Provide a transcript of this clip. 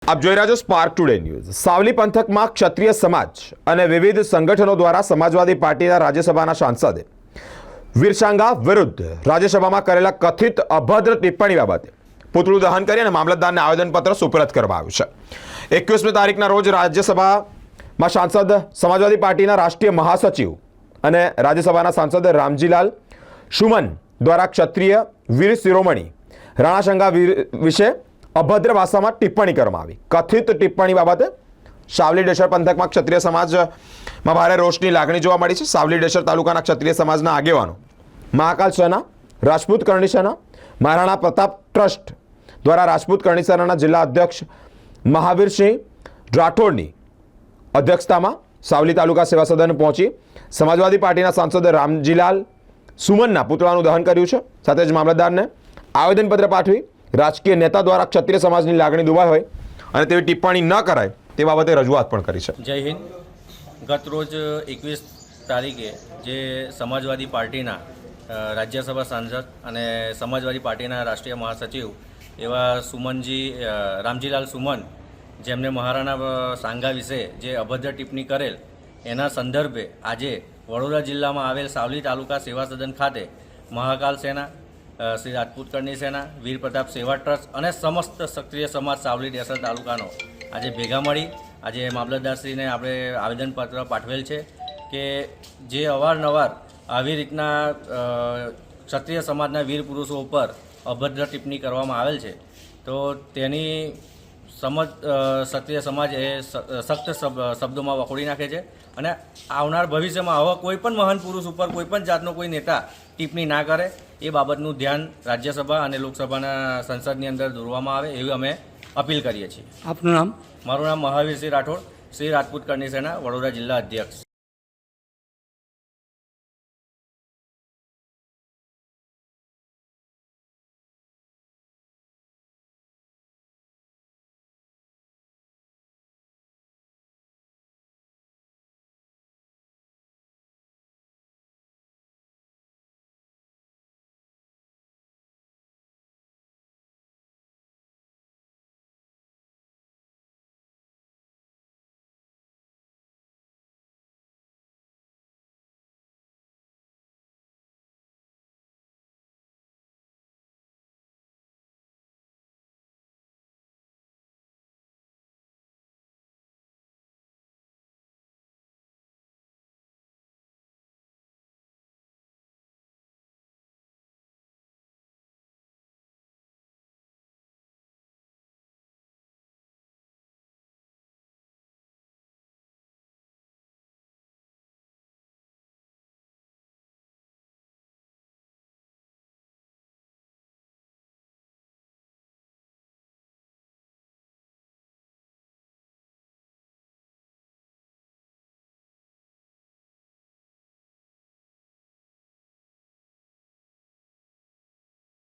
આપ જોઈ રહ્યા છો સ્પાર્ક ટુડે ન્યૂઝ। સાવલી પંથકમાં ક્ષત્રિય સમાજ અને વિવિધ સંગઠનો દ્વારા સમાજવાદી પાર્ટીના રાજ્યસભાના સાંસદે વીરસાંગા વિરુદ્ધ રાજ્યસભામાં કરેલા કથિત અભદ્ર ટિપ્પણી બાબતે પૂતળું દહન કરી અને મામલતદારને આવેદનપત્ર સુપરત કરવામાં આવ્યું છે। 21મી તારીખના રોજ રાજ્યસભામાં સાંસદ સમાજવાદી પાર્ટીના રાષ્ટ્રીય મહાસચિવ અને રાજ્યસભાના સાંસદ રામજીલાલ સુમન દ્વારા ક્ષત્રિય વીર શિરોમણી રાણાસંગા વિશે અભદ્ર ભાષામાં ટિપ્પણી કરવામાં આવી। કથિત ટિપ્પણી બાબતે સાવલી ડેસર પંથકમાં ક્ષત્રિય સમાજમાં ભારે રોષની લાગણી જોવા મળી છે। સાવલી ડેસર તાલુકાના ક્ષત્રિય સમાજના આગેવાનો મહાકાલ સેના, રાજપૂત કરણી સેના, મહારાણા પ્રતાપ ટ્રસ્ટ દ્વારા રાજપૂત કરણી સેનાના જિલ્લા અધ્યક્ષ મહાવીરસિંહ રાઠોડની અધ્યક્ષતામાં સાવલી તાલુકા સેવા સદન પહોંચી સમાજવાદી પાર્ટીના સાંસદ રામજીલાલ સુમનના પુતળાનું દહન કર્યું છે। સાથે જ મામલતદારને આવેદનપત્ર પાઠવી રાજકીય નેતા દ્વારા ક્ષત્રિય સમાજની લાગણી દુભાઈ હોય અને તેવી ટિપ્પણી ન કરાય તે બાબતે રજૂઆત પણ કરી છે। જય હિન્દ। ગત રોજ 21 તારીખે જે સમાજવાદી પાર્ટીના રાજ્યસભા સાંસદ અને સમાજવાદી પાર્ટીના રાષ્ટ્રીય મહાસચિવ એવા સુમનજી રામજીલાલ સુમન જેમને મહારાણા સાંગા વિશે જે અભદ્ર ટિપ્પણી કરેલ એના સંદર્ભે આજે વડોદરા જિલ્લામાં આવેલ સાવલી તાલુકા સેવા સદન ખાતે મહાકાલ સેના, શ્રી રાજપૂત કરણી સેના, વીર પ્રતાપ સેવા ટ્રસ્ટ અને સમસ્ત ક્ષત્રિય સમાજ સાવલી ડેસર તાલુકાનો આજે ભેગા મળી આજે મામલતદારશ્રીને આપણે આવેદનપત્ર પાઠવેલ છે કે જે અવારનવાર આવી રીતના ક્ષત્રિય સમાજના વીર પુરુષો ઉપર અભદ્ર ટિપ્પણી કરવામાં આવેલ છે તો તેની ક્ષત્રિય સમાજ એ સખ્ત શબ્દોમાં વખોડી નાખે છે અને આવનાર ભવિષ્યમાં આવા કોઈ પણ મહાન પુરુષ ઉપર કોઈ પણ જાતનો કોઈ નેતા ટિપ્પણી ના કરે એ બાબતનું ધ્યાન રાજ્યસભા અને લોકસભાના સંસદની અંદર દોરવામાં આવે એવી અમે અપીલ કરીએ છીએ। આપનું નામ? મારું નામ મહાવીરસિંહ રાઠોડ, શ્રી રાજપૂત કરણી સેના, વડોદરા જિલ્લા અધ્યક્ષ।